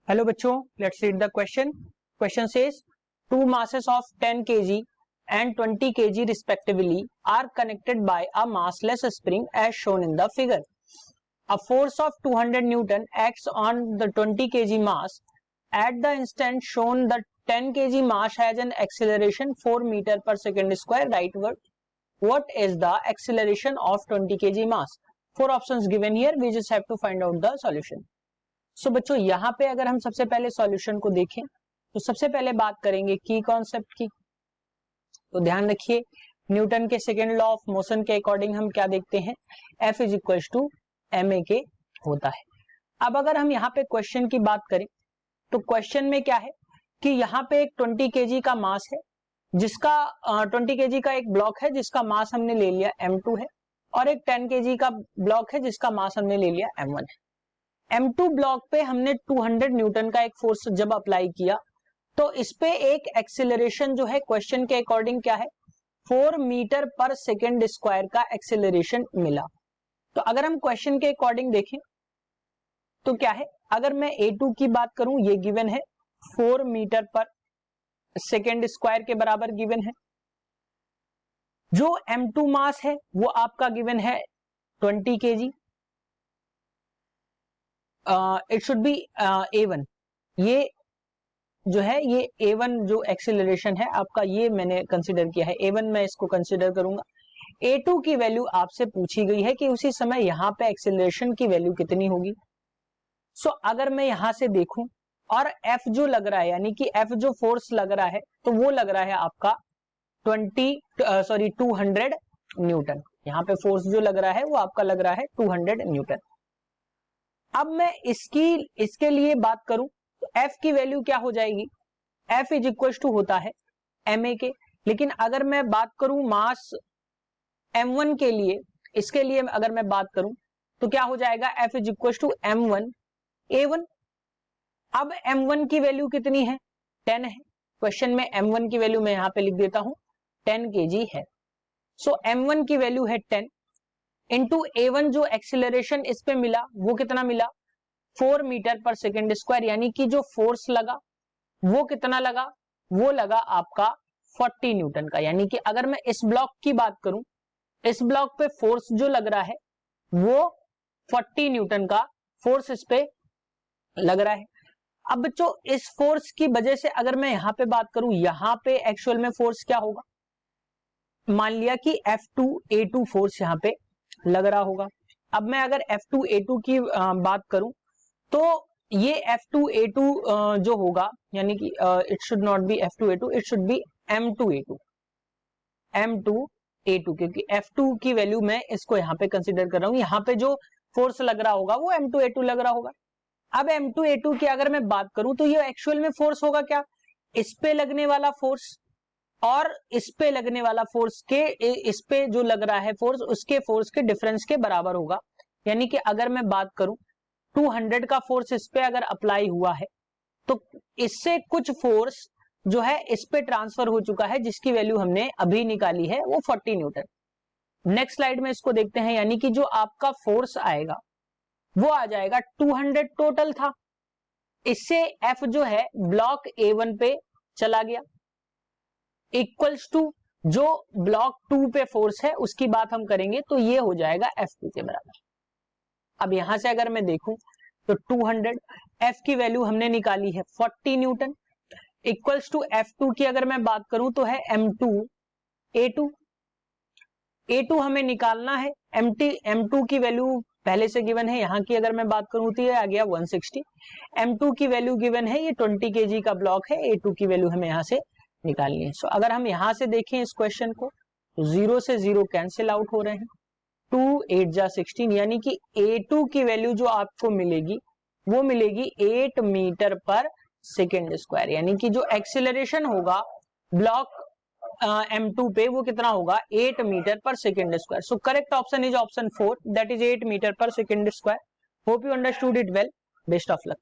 Hello बच्चों, let's read the question. Question says two masses of 10 kg and 20 kg respectively are connected by a massless spring as shown in the figure. A force of 200 Newton acts on the 20 kg mass. At the instant shown, the 10 kg mass has an acceleration 4 meter per second square rightward. What is the acceleration of 20 kg mass? Four options given here. We just have to find out the solution. सो बच्चों यहाँ पे अगर हम सबसे पहले solution को देखें तो सबसे पहले बात करेंगे की कॉन्सेप्ट की. तो ध्यान रखिए, न्यूटन के सेकेंड लॉ ऑफ मोशन के अकॉर्डिंग हम क्या देखते हैं, F is equal to ma के होता है. अब अगर हम यहाँ पे क्वेश्चन की बात करें तो क्वेश्चन में क्या है कि यहाँ पे एक 20 kg का मास है, जिसका 20 kg का एक ब्लॉक है जिसका मास हमने ले लिया m2 है, और एक 10 kg का ब्लॉक है जिसका मास हमने ले लिया m1 है. M2 ब्लॉक पे हमने 200 न्यूटन का एक फोर्स जब अप्लाई किया तो इस पे एक एक्सेलरेशन जो है क्वेश्चन के अकॉर्डिंग क्या है, 4 मीटर पर सेकेंड स्क्वायर का एक्सेलरेशन मिला. तो अगर हम क्वेश्चन के अकॉर्डिंग देखें तो क्या है, अगर मैं A2 की बात करूं, ये गिवन है 4 मीटर पर सेकेंड स्क्वायर के बराबर गिवन है. जो M2 मास है वो आपका गिवन है 20 kg. It should be A1. ये जो है ये A1 जो एक्सेलरेशन है आपका, ये मैंने कंसिडर किया है A1, मैं इसको कंसिडर करूंगा. A2 की वैल्यू आपसे पूछी गई है कि उसी समय यहां पे एक्सेलरेशन की वैल्यू कितनी होगी. सो अगर मैं यहां से देखूं और F जो लग रहा है, यानी कि F जो फोर्स लग रहा है, तो वो लग रहा है आपका 200 न्यूटन. यहां पे फोर्स जो लग रहा है वो आपका लग रहा है 200 न्यूटन. अब मैं इसके लिए बात करूं तो F की वैल्यू क्या हो जाएगी, F इज इक्वल टू होता है ma के. लेकिन अगर मैं बात करूं मास m1 के लिए, इसके लिए अगर मैं बात करूं तो क्या हो जाएगा, F is equal to m1 a1. अब m1 की वैल्यू कितनी है, 10 है. क्वेश्चन में m1 की वैल्यू मैं यहां पे लिख देता हूं, 10 kg है. सो m1 की वैल्यू है 10 इंटू A1 जो एक्सिलरेशन इस पे मिला वो कितना मिला, 4 मीटर पर सेकेंड स्क्वायर, यानी कि जो फोर्स लगा वो कितना लगा, वो लगा आपका 40 न्यूटन का. यानी कि अगर मैं इस ब्लॉक की बात करूं, इस ब्लॉक पे फोर्स जो लग रहा है वो 40 न्यूटन का फोर्स इस पे लग रहा है. अब बच्चों इस फोर्स की वजह से अगर मैं यहां पे बात करूं, यहां पे एक्चुअल में फोर्स क्या होगा, मान लिया कि F2A2 फोर्स यहां पे लग रहा होगा. अब मैं अगर F2A2 की बात करूं तो ये F2A2 जो होगा, यानी कि it should not be F2A2, it should be M2A2, क्योंकि F2 की वैल्यू मैं इसको यहां पे कंसीडर कर रहा हूं. यहां पे जो फोर्स लग रहा होगा वो M2A2 लग रहा होगा. अब M2A2 की अगर मैं बात करूं तो ये एक्चुअल में फोर्स होगा क्या, इस पे लगने वाला फोर्स और इस पे लगने वाला फोर्स के, इस पे जो लग रहा है फोर्स उसके फोर्स के डिफरेंस के बराबर होगा. यानी कि अगर मैं बात करूं 200 का फोर्स इस पे अगर अप्लाई हुआ है तो इससे कुछ फोर्स जो है इस पे ट्रांसफर हो चुका है, जिसकी वैल्यू हमने अभी निकाली है वो 40 न्यूटन. नेक्स्ट स्लाइड में इसको देखते हैं. यानी कि जो आपका फोर्स आएगा वो आ जाएगा 200 टोटल था, इससे F जो है ब्लॉक A1 पे चला गया, इक्वल्स टू जो ब्लॉक 2 पे फोर्स है उसकी बात हम करेंगे तो ये हो जाएगा F2 के बराबर. अब यहां से अगर मैं देखूं तो 200, F की वैल्यू हमने निकाली है 40 न्यूटन, इक्वल्स टू F2 की अगर मैं बात करूं तो है A2 हमें निकालना है. M2 की वैल्यू पहले से गिवन है, यहां की अगर मैं बात करूं तो ये आ गया 160. M2 की वैल्यू गिवन है, ये 20 kg का ब्लॉक है. A2 की वैल्यू हमें यहां से निकालनी है. सो अगर हम यहां से देखें इस क्वेश्चन को, 0 से 0 कैंसिल आउट हो रहे हैं, 2 8 जा 16, यानी कि A2 की वैल्यू जो आपको मिलेगी वो मिलेगी 8 मीटर पर सेकेंड स्क्वायर. यानी कि जो एक्सिलरेशन होगा ब्लॉक M2 पे वो कितना होगा, 8 metre per second square. So correct option is option 4, that is 8 metre per second square. Hope you understood it well. Best of luck.